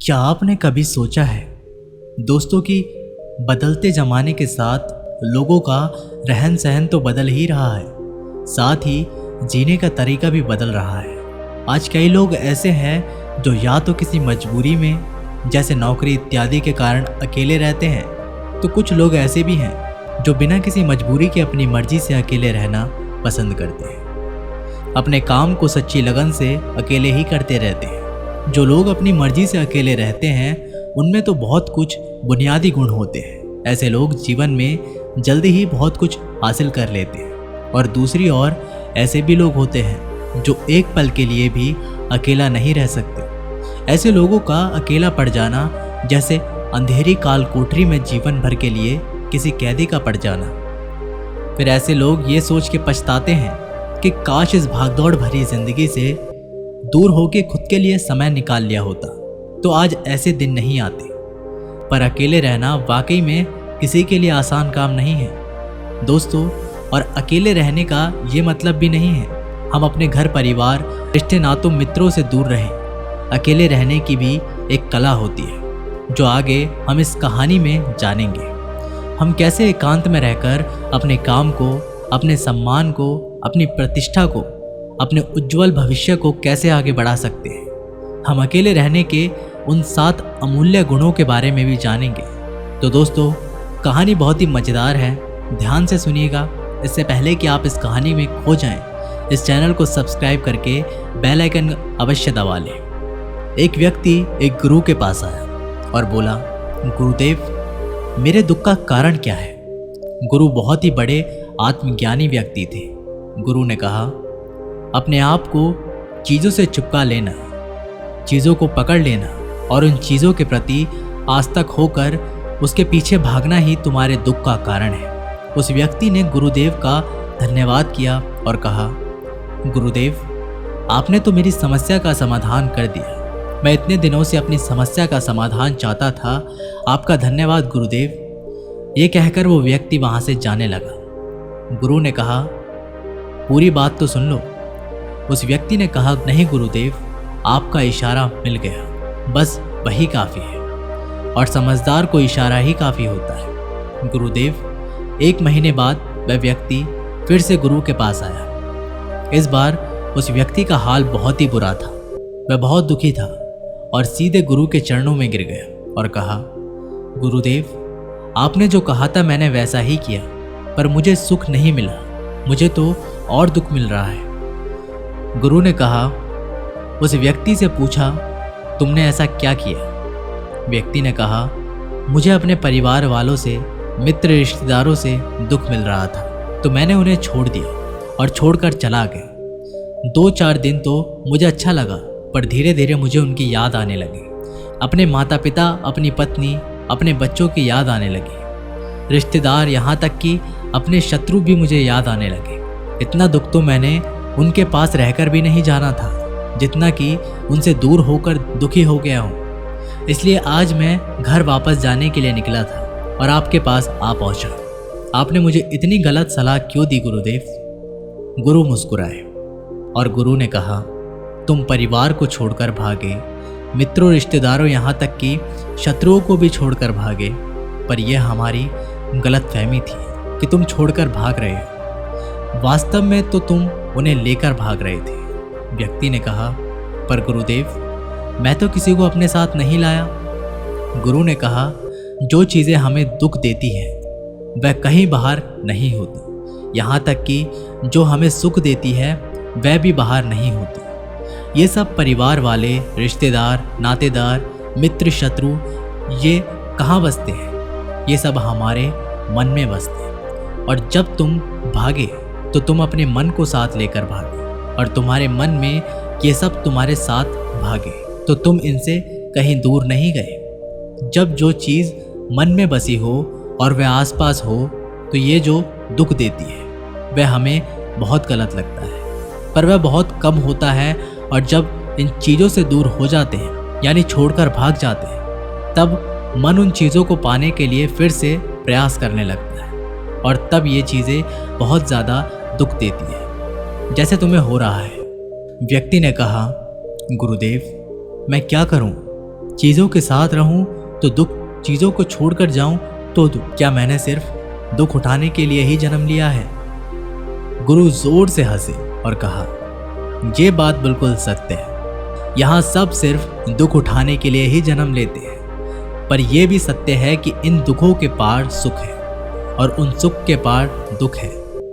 क्या आपने कभी सोचा है दोस्तों कि बदलते ज़माने के साथ लोगों का रहन सहन तो बदल ही रहा है, साथ ही जीने का तरीका भी बदल रहा है। आज कई लोग ऐसे हैं जो या तो किसी मजबूरी में जैसे नौकरी इत्यादि के कारण अकेले रहते हैं, तो कुछ लोग ऐसे भी हैं जो बिना किसी मजबूरी के अपनी मर्जी से अकेले रहना पसंद करते हैं। अपने काम को सच्ची लगन से अकेले ही करते रहते हैं। जो लोग अपनी मर्जी से अकेले रहते हैं उनमें तो बहुत कुछ बुनियादी गुण होते हैं। ऐसे लोग जीवन में जल्दी ही बहुत कुछ हासिल कर लेते हैं, और दूसरी ओर ऐसे भी लोग होते हैं जो एक पल के लिए भी अकेला नहीं रह सकते। ऐसे लोगों का अकेला पड़ जाना जैसे अंधेरी काल कोठरी में जीवन भर के लिए किसी कैदी का पड़ जाना। फिर ऐसे लोग ये सोच के पछताते हैं कि काश इस भागदौड़ भरी जिंदगी से दूर होके खुद के लिए समय निकाल लिया होता, तो आज ऐसे दिन नहीं आते। पर अकेले रहना वाकई में किसी के लिए आसान काम नहीं है दोस्तों। और अकेले रहने का ये मतलब भी नहीं है हम अपने घर परिवार रिश्ते नातों मित्रों से दूर रहें। अकेले रहने की भी एक कला होती है जो आगे हम इस कहानी में जानेंगे। हम कैसे एकांत में रहकर अपने काम को, अपने सम्मान को, अपनी प्रतिष्ठा को, अपने उज्जवल भविष्य को कैसे आगे बढ़ा सकते हैं। हम अकेले रहने के उन 7 अमूल्य गुणों के बारे में भी जानेंगे। तो दोस्तों, कहानी बहुत ही मज़ेदार है, ध्यान से सुनिएगा। इससे पहले कि आप इस कहानी में खो जाएं, इस चैनल को सब्सक्राइब करके बेल आइकन अवश्य दबा लें। एक व्यक्ति एक गुरु के पास आया और बोला, गुरुदेव, मेरे दुख का कारण क्या है? गुरु बहुत ही बड़े आत्मज्ञानी व्यक्ति थे। गुरु ने कहा, अपने आप को चीज़ों से चिपका लेना, चीज़ों को पकड़ लेना और उन चीज़ों के प्रति आस्तिक होकर उसके पीछे भागना ही तुम्हारे दुख का कारण है। उस व्यक्ति ने गुरुदेव का धन्यवाद किया और कहा, गुरुदेव, आपने तो मेरी समस्या का समाधान कर दिया। मैं इतने दिनों से अपनी समस्या का समाधान चाहता था। आपका धन्यवाद गुरुदेव। ये कहकर वो व्यक्ति वहाँ से जाने लगा। गुरु ने कहा, पूरी बात तो सुन लो। उस व्यक्ति ने कहा, नहीं गुरुदेव, आपका इशारा मिल गया, बस वही काफ़ी है। और समझदार को इशारा ही काफ़ी होता है। गुरुदेव, 1 महीने बाद वह व्यक्ति फिर से गुरु के पास आया। इस बार उस व्यक्ति का हाल बहुत ही बुरा था। वह बहुत दुखी था और सीधे गुरु के चरणों में गिर गया और कहा, गुरुदेव, आपने जो कहा था मैंने वैसा ही किया, पर मुझे सुख नहीं मिला, मुझे तो और दुख मिल रहा है। गुरु ने कहा, उस व्यक्ति से पूछा, तुमने ऐसा क्या किया? व्यक्ति ने कहा, मुझे अपने परिवार वालों से, मित्र रिश्तेदारों से दुख मिल रहा था, तो मैंने उन्हें छोड़ दिया और छोड़कर चला गया। 2-4 दिन तो मुझे अच्छा लगा, पर धीरे धीरे मुझे उनकी याद आने लगी। अपने माता पिता, अपनी पत्नी, अपने बच्चों की याद आने लगी। रिश्तेदार, यहाँ तक कि अपने शत्रु भी मुझे याद आने लगे। इतना दुख तो मैंने उनके पास रहकर भी नहीं जाना था जितना कि उनसे दूर होकर दुखी हो गया हूँ। इसलिए आज मैं घर वापस जाने के लिए निकला था और आपके पास आ पहुँचा। आपने मुझे इतनी गलत सलाह क्यों दी गुरुदेव? गुरु मुस्कुराए और गुरु ने कहा, तुम परिवार को छोड़कर भागे, मित्रों रिश्तेदारों, यहाँ तक कि शत्रुओं को भी छोड़कर भागे, पर यह हमारी गलतफहमी थी कि तुम छोड़कर भाग रहे हो। वास्तव में तो तुम उन्हें लेकर भाग रहे थे। व्यक्ति ने कहा, पर गुरुदेव, मैं तो किसी को अपने साथ नहीं लाया। गुरु ने कहा, जो चीज़ें हमें दुख देती हैं वह कहीं बाहर नहीं होती, यहाँ तक कि जो हमें सुख देती है वह भी बाहर नहीं होती। ये सब परिवार वाले, रिश्तेदार, नातेदार, मित्र, शत्रु, ये कहाँ बसते हैं? ये सब हमारे मन में बसते हैं। और जब तुम भागे तो तुम अपने मन को साथ लेकर भागे, और तुम्हारे मन में ये सब तुम्हारे साथ भागे तो तुम इनसे कहीं दूर नहीं गए। जब जो चीज़ मन में बसी हो और वह आसपास हो, तो ये जो दुख देती है वह हमें बहुत गलत लगता है, पर वह बहुत कम होता है। और जब इन चीज़ों से दूर हो जाते हैं, यानी छोड़कर भाग जाते हैं, तब मन उन चीज़ों को पाने के लिए फिर से प्रयास करने लगता है, और तब ये चीज़ें बहुत ज़्यादा दुख देती है, जैसे तुम्हें हो रहा है। व्यक्ति ने कहा, गुरुदेव, मैं क्या करूं? चीज़ों के साथ रहूं तो दुख, चीज़ों को छोड़कर जाऊं तो दुख। क्या मैंने सिर्फ दुख उठाने के लिए ही जन्म लिया है? गुरु जोर से हंसे और कहा, ये बात बिल्कुल सत्य है। यहाँ सब सिर्फ दुख उठाने के लिए ही जन्म लेते हैं, पर यह भी सत्य है कि इन दुखों के पार सुख है और उन सुख के पार दुख है,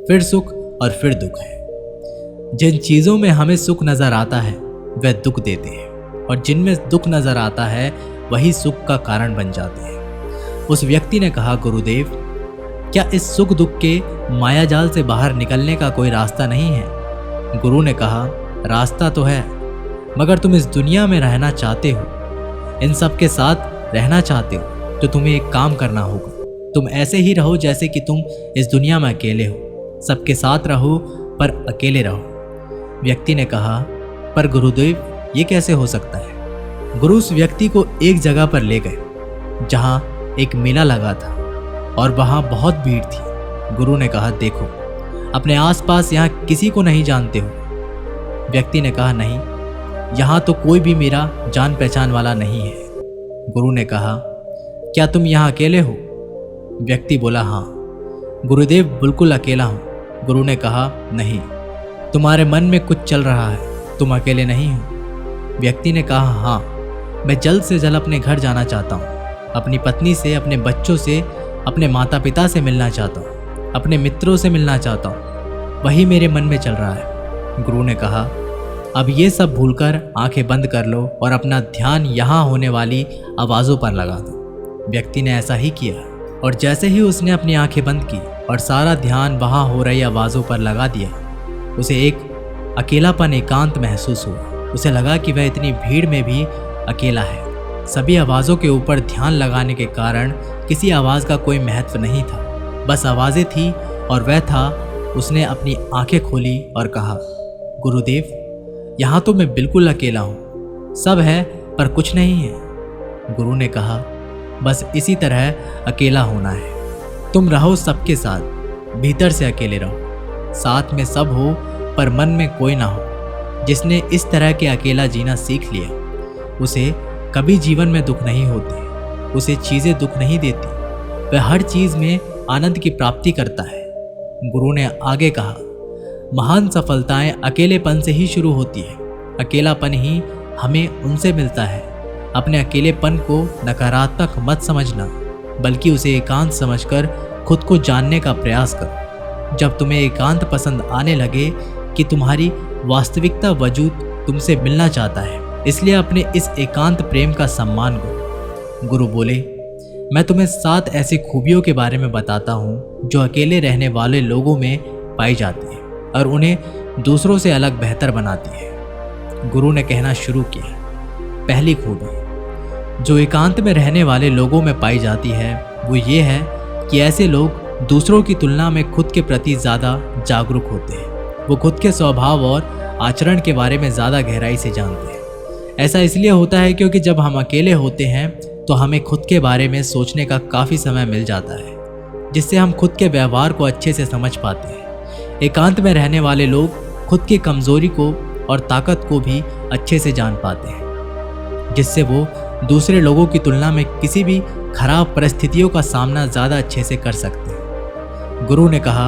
फिर सुख और फिर दुख है। जिन चीज़ों में हमें सुख नजर आता है वह दुख देते हैं, और जिनमें दुख नजर आता है वही सुख का कारण बन जाते हैं। उस व्यक्ति ने कहा, गुरुदेव, क्या इस सुख दुख के मायाजाल से बाहर निकलने का कोई रास्ता नहीं है? गुरु ने कहा, रास्ता तो है, मगर तुम इस दुनिया में रहना चाहते हो, इन सब के साथ रहना चाहते हो, तो तुम्हें एक काम करना होगा। तुम ऐसे ही रहो जैसे कि तुम इस दुनिया में अकेले हो। सबके साथ रहो पर अकेले रहो। व्यक्ति ने कहा, पर गुरुदेव, ये कैसे हो सकता है? गुरु उस व्यक्ति को एक जगह पर ले गए जहां एक मेला लगा था और वहां बहुत भीड़ थी। गुरु ने कहा, देखो, अपने आसपास यहाँ किसी को नहीं जानते हो। व्यक्ति ने कहा, नहीं, यहाँ तो कोई भी मेरा जान पहचान वाला नहीं है। गुरु ने कहा, क्या तुम यहाँ अकेले हो? व्यक्ति बोला, हाँ। गुरुदेव, बिल्कुल अकेला हूँ। गुरु ने कहा, नहीं, तुम्हारे मन में कुछ चल रहा है, तुम अकेले नहीं हो। व्यक्ति ने कहा, हाँ, मैं जल्द से जल्द अपने घर जाना चाहता हूँ, अपनी पत्नी से, अपने बच्चों से, अपने माता पिता से मिलना चाहता हूँ, अपने मित्रों से मिलना चाहता हूँ, वही मेरे मन में चल रहा है। गुरु ने कहा, अब ये सब भूलकर आंखें बंद कर लो और अपना ध्यान यहाँ होने वाली आवाज़ों पर लगा दो। व्यक्ति ने ऐसा ही किया, और जैसे ही उसने अपनी आंखें बंद की और सारा ध्यान वहाँ हो रही आवाज़ों पर लगा दिया, उसे एक अकेलापन, एकांत महसूस हुआ। उसे लगा कि वह इतनी भीड़ में भी अकेला है। सभी आवाज़ों के ऊपर ध्यान लगाने के कारण किसी आवाज़ का कोई महत्व नहीं था, बस आवाज़ें थी, और वह था। उसने अपनी आंखें खोली और कहा, गुरुदेव, यहाँ तो मैं बिल्कुल अकेला हूँ, सब है पर कुछ नहीं है। गुरु ने कहा, बस इसी तरह अकेला होना है। तुम रहो सबके साथ, भीतर से अकेले रहो। साथ में सब हो पर मन में कोई ना हो। जिसने इस तरह के अकेला जीना सीख लिया, उसे कभी जीवन में दुख नहीं होते, उसे चीज़ें दुख नहीं देती, वह हर चीज़ में आनंद की प्राप्ति करता है। गुरु ने आगे कहा, महान सफलताएं अकेलेपन से ही शुरू होती है। अकेलापन ही हमें उनसे मिलता है। अपने अकेलेपन को नकारात्मक मत समझना, बल्कि उसे एकांत समझकर खुद को जानने का प्रयास करो। जब तुम्हें एकांत पसंद आने लगे कि तुम्हारी वास्तविकता वजूद तुमसे मिलना चाहता है, इसलिए अपने इस एकांत प्रेम का सम्मान करो। गुरु बोले, मैं तुम्हें 7 ऐसी खूबियों के बारे में बताता हूँ जो अकेले रहने वाले लोगों में पाई जाती है और उन्हें दूसरों से अलग बेहतर बनाती है। गुरु ने कहना शुरू किया, पहली खूबी जो एकांत में रहने वाले लोगों में पाई जाती है वो ये है कि ऐसे लोग दूसरों की तुलना में खुद के प्रति ज़्यादा जागरूक होते हैं। वो खुद के स्वभाव और आचरण के बारे में ज़्यादा गहराई से जानते हैं। ऐसा इसलिए होता है क्योंकि जब हम अकेले होते हैं तो हमें खुद के बारे में सोचने का काफ़ी समय मिल जाता है, जिससे हम खुद के व्यवहार को अच्छे से समझ पाते हैं। एकांत में रहने वाले लोग खुद की कमज़ोरी को और ताकत को भी अच्छे से जान पाते हैं, जिससे वो दूसरे लोगों की तुलना में किसी भी खराब परिस्थितियों का सामना ज़्यादा अच्छे से कर सकते हैं। गुरु ने कहा,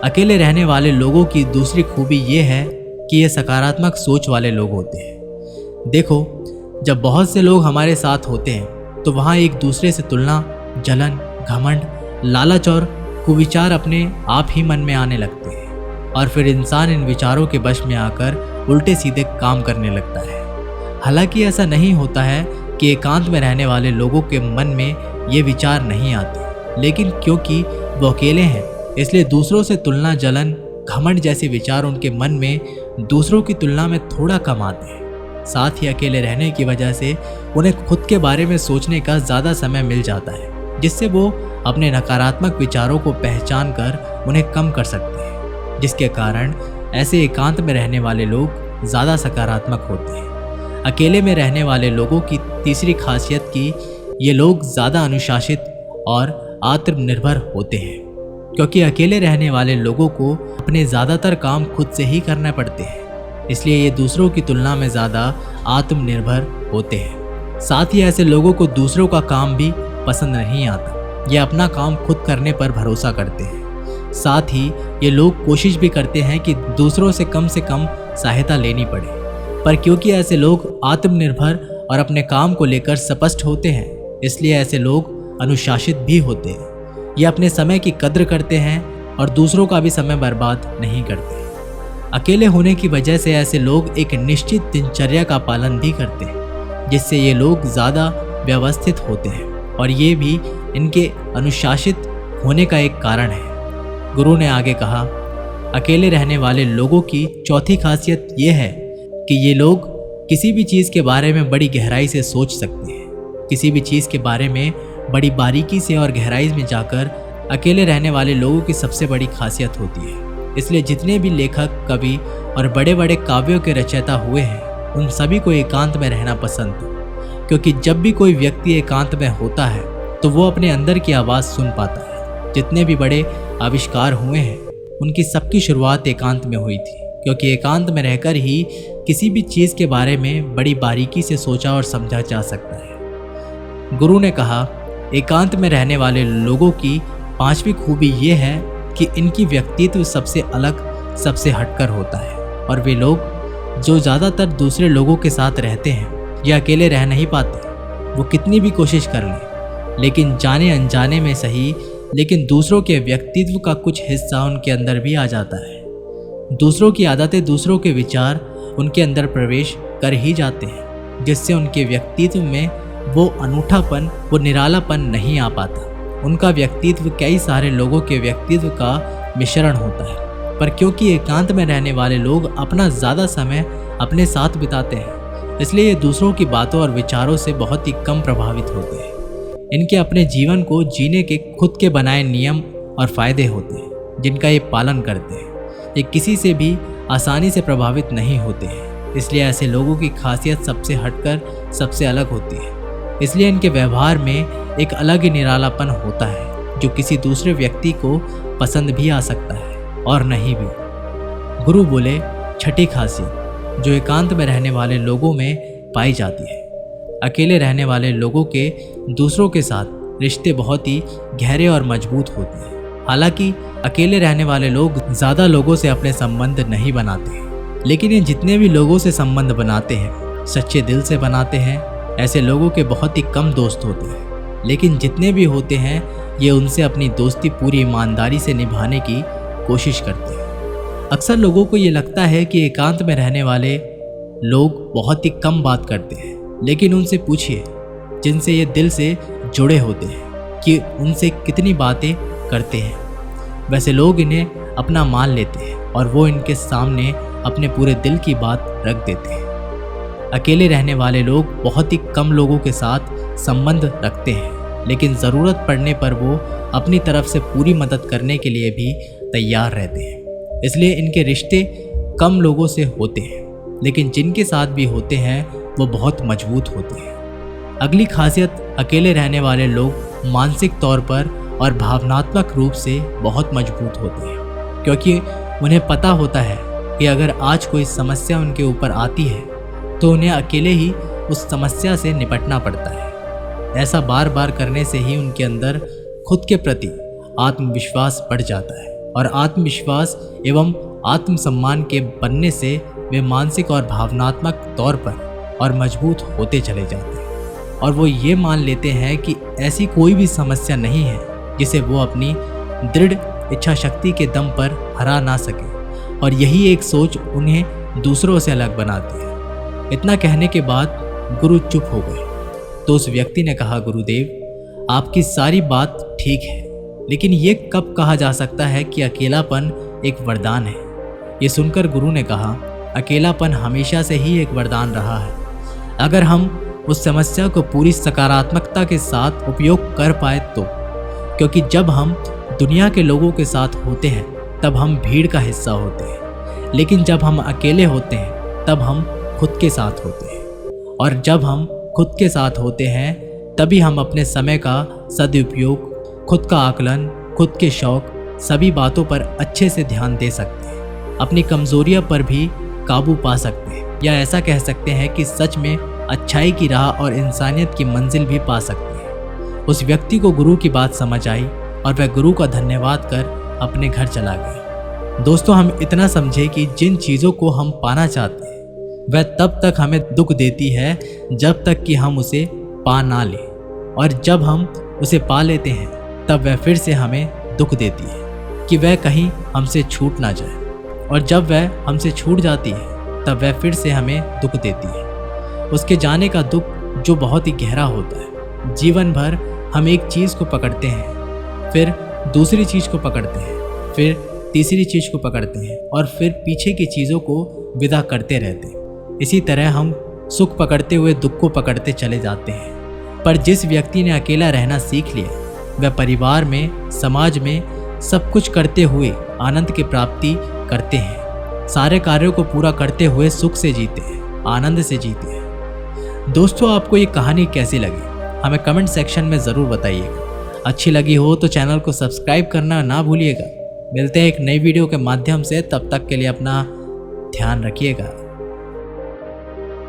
अकेले रहने वाले लोगों की दूसरी खूबी ये है कि ये सकारात्मक सोच वाले लोग होते हैं। देखो, जब बहुत से लोग हमारे साथ होते हैं तो वहाँ एक दूसरे से तुलना, जलन, घमंड, लालच और कुविचार अपने आप ही मन में आने लगते हैं, और फिर इंसान इन विचारों के वश में आकर उल्टे सीधे काम करने लगता है। हालांकि ऐसा नहीं होता है कि एकांत में रहने वाले लोगों के मन में ये विचार नहीं आते, लेकिन क्योंकि वो अकेले हैं इसलिए दूसरों से तुलना, जलन, घमंड जैसे विचार उनके मन में दूसरों की तुलना में थोड़ा कम आते हैं। साथ ही अकेले रहने की वजह से उन्हें खुद के बारे में सोचने का ज़्यादा समय मिल जाता है, जिससे वो अपने नकारात्मक विचारों को पहचान कर उन्हें कम कर सकते हैं, जिसके कारण ऐसे एकांत में रहने वाले लोग ज़्यादा सकारात्मक होते हैं। अकेले में रहने वाले लोगों की तीसरी खासियत कि ये लोग ज़्यादा अनुशासित और आत्मनिर्भर होते हैं, क्योंकि अकेले रहने वाले लोगों को अपने ज़्यादातर काम खुद से ही करने पड़ते हैं, इसलिए ये दूसरों की तुलना में ज़्यादा आत्मनिर्भर होते हैं। साथ ही ऐसे लोगों को दूसरों का काम भी पसंद नहीं आता। ये अपना काम खुद करने पर भरोसा करते हैं। साथ ही ये लोग कोशिश भी करते हैं कि दूसरों से कम सहायता लेनी पड़े। पर क्योंकि ऐसे लोग आत्मनिर्भर और अपने काम को लेकर स्पष्ट होते हैं, इसलिए ऐसे लोग अनुशासित भी होते हैं। ये अपने समय की कद्र करते हैं और दूसरों का भी समय बर्बाद नहीं करते। अकेले होने की वजह से ऐसे लोग एक निश्चित दिनचर्या का पालन भी करते हैं, जिससे ये लोग ज़्यादा व्यवस्थित होते हैं और ये भी इनके अनुशासित होने का एक कारण है। गुरु ने आगे कहा, अकेले रहने वाले लोगों की चौथी खासियत ये है कि ये लोग किसी भी चीज़ के बारे में बड़ी गहराई से सोच सकते हैं। किसी भी चीज़ के बारे में बड़ी बारीकी से और गहराई में जाकर अकेले रहने वाले लोगों की सबसे बड़ी खासियत होती है। इसलिए जितने भी लेखक, कवि और बड़े बड़े काव्यों के रचयिता हुए हैं, उन सभी को एकांत में रहना पसंद था। क्योंकि जब भी कोई व्यक्ति एकांत में होता है तो वो अपने अंदर की आवाज़ सुन पाता है। जितने भी बड़े आविष्कार हुए हैं, उनकी सबकी शुरुआत एकांत में हुई थी, क्योंकि एकांत में रहकर ही किसी भी चीज़ के बारे में बड़ी बारीकी से सोचा और समझा जा सकता है। गुरु ने कहा, एकांत में रहने वाले लोगों की पांचवी खूबी ये है कि इनकी व्यक्तित्व सबसे अलग, सबसे हटकर होता है। और वे लोग जो ज़्यादातर दूसरे लोगों के साथ रहते हैं, ये अकेले रह नहीं पाते। वो कितनी भी कोशिश कर लें, लेकिन जाने अनजाने में सही, लेकिन दूसरों के व्यक्तित्व का कुछ हिस्सा उनके अंदर भी आ जाता है। दूसरों की आदतें, दूसरों के विचार उनके अंदर प्रवेश कर ही जाते हैं, जिससे उनके व्यक्तित्व में वो अनूठापन, वो निरालापन नहीं आ पाता। उनका व्यक्तित्व कई सारे लोगों के व्यक्तित्व का मिश्रण होता है। पर क्योंकि एकांत में रहने वाले लोग अपना ज़्यादा समय अपने साथ बिताते हैं, इसलिए ये दूसरों की बातों और विचारों से बहुत ही कम प्रभावित होते हैं। इनके अपने जीवन को जीने के खुद के बनाए नियम और फायदे होते हैं, जिनका ये पालन करते हैं। ये किसी से भी आसानी से प्रभावित नहीं होते हैं। इसलिए ऐसे लोगों की खासियत सबसे हटकर सबसे अलग होती है। इसलिए इनके व्यवहार में एक अलग ही निरालापन होता है, जो किसी दूसरे व्यक्ति को पसंद भी आ सकता है और नहीं भी। गुरु बोले, छठी खासियत जो एकांत में रहने वाले लोगों में पाई जाती है, अकेले रहने वाले लोगों के दूसरों के साथ रिश्ते बहुत ही गहरे और मजबूत होते हैं। हालांकि अकेले रहने वाले लोग ज़्यादा लोगों से अपने संबंध नहीं बनाते हैं, लेकिन ये जितने भी लोगों से संबंध बनाते हैं, सच्चे दिल से बनाते हैं। ऐसे लोगों के बहुत ही कम दोस्त होते हैं, लेकिन जितने भी होते हैं, ये उनसे अपनी दोस्ती पूरी ईमानदारी से निभाने की कोशिश करते हैं। अक्सर लोगों को ये लगता है कि एकांत में रहने वाले लोग बहुत ही कम बात करते हैं, लेकिन उनसे पूछिए जिनसे ये दिल से जुड़े होते हैं कि उनसे कितनी बातें करते हैं। वैसे लोग इन्हें अपना मान लेते हैं और वो इनके सामने अपने पूरे दिल की बात रख देते हैं। अकेले रहने वाले लोग बहुत ही कम लोगों के साथ संबंध रखते हैं, लेकिन ज़रूरत पड़ने पर वो अपनी तरफ से पूरी मदद करने के लिए भी तैयार रहते हैं। इसलिए इनके रिश्ते कम लोगों से होते हैं, लेकिन जिनके साथ भी होते हैं वो बहुत मजबूत होते हैं। अगली खासियत, अकेले रहने वाले लोग मानसिक तौर पर और भावनात्मक रूप से बहुत मजबूत होते हैं, क्योंकि उन्हें पता होता है कि अगर आज कोई समस्या उनके ऊपर आती है तो उन्हें अकेले ही उस समस्या से निपटना पड़ता है। ऐसा बार बार करने से ही उनके अंदर खुद के प्रति आत्मविश्वास बढ़ जाता है, और आत्मविश्वास एवं आत्मसम्मान के बनने से वे मानसिक और भावनात्मक तौर पर और मजबूत होते चले जाते हैं। और वो ये मान लेते हैं कि ऐसी कोई भी समस्या नहीं है जिसे वो अपनी दृढ़ इच्छा शक्ति के दम पर हरा ना सके, और यही एक सोच उन्हें दूसरों से अलग बनाती है। इतना कहने के बाद गुरु चुप हो गए। तो उस व्यक्ति ने कहा, गुरुदेव, आपकी सारी बात ठीक है, लेकिन ये कब कहा जा सकता है कि अकेलापन एक वरदान है? ये सुनकर गुरु ने कहा, अकेलापन हमेशा से ही एक वरदान रहा है, अगर हम उस समस्या को पूरी सकारात्मकता के साथ उपयोग कर पाए तो। क्योंकि जब हम दुनिया के लोगों के साथ होते हैं तब हम भीड़ का हिस्सा होते हैं, लेकिन जब हम अकेले होते हैं तब हम खुद के साथ होते हैं। और जब हम खुद के साथ होते हैं तभी हम अपने समय का सदुपयोग, खुद का आकलन, खुद के शौक, सभी बातों पर अच्छे से ध्यान दे सकते हैं। अपनी कमजोरियों पर भी काबू पा सकते हैं, या ऐसा कह सकते हैं कि सच में अच्छाई की राह और इंसानियत की मंजिल भी पा सकते हैं। उस व्यक्ति को गुरु की बात समझ आई और वह गुरु का धन्यवाद कर अपने घर चला गया। दोस्तों, हम इतना समझे कि जिन चीज़ों को हम पाना चाहते हैं वह तब तक हमें दुख देती है जब तक कि हम उसे पा ना लें, और जब हम उसे पा लेते हैं तब वह फिर से हमें दुख देती है कि वह कहीं हमसे छूट ना जाए, और जब वह हमसे छूट जाती है तब वह फिर से हमें दुख देती है। उसके जाने का दुख जो बहुत ही गहरा होता है। जीवन भर हम एक चीज़ को पकड़ते हैं, फिर दूसरी चीज़ को पकड़ते हैं, फिर तीसरी चीज़ को पकड़ते हैं और फिर पीछे की चीज़ों को विदा करते रहते हैं। इसी तरह हम सुख पकड़ते हुए दुख को पकड़ते चले जाते हैं। पर जिस व्यक्ति ने अकेला रहना सीख लिया वह परिवार में, समाज में सब कुछ करते हुए आनंद की प्राप्ति करते हैं। सारे कार्यों को पूरा करते हुए सुख से जीते हैं, आनंद से जीते हैं। दोस्तों, आपको ये कहानी कैसी लगी हमें कमेंट सेक्शन में ज़रूर बताइएगा। अच्छी लगी हो तो चैनल को सब्सक्राइब करना ना भूलिएगा। मिलते हैं एक नई वीडियो के माध्यम से, तब तक के लिए अपना ध्यान रखिएगा।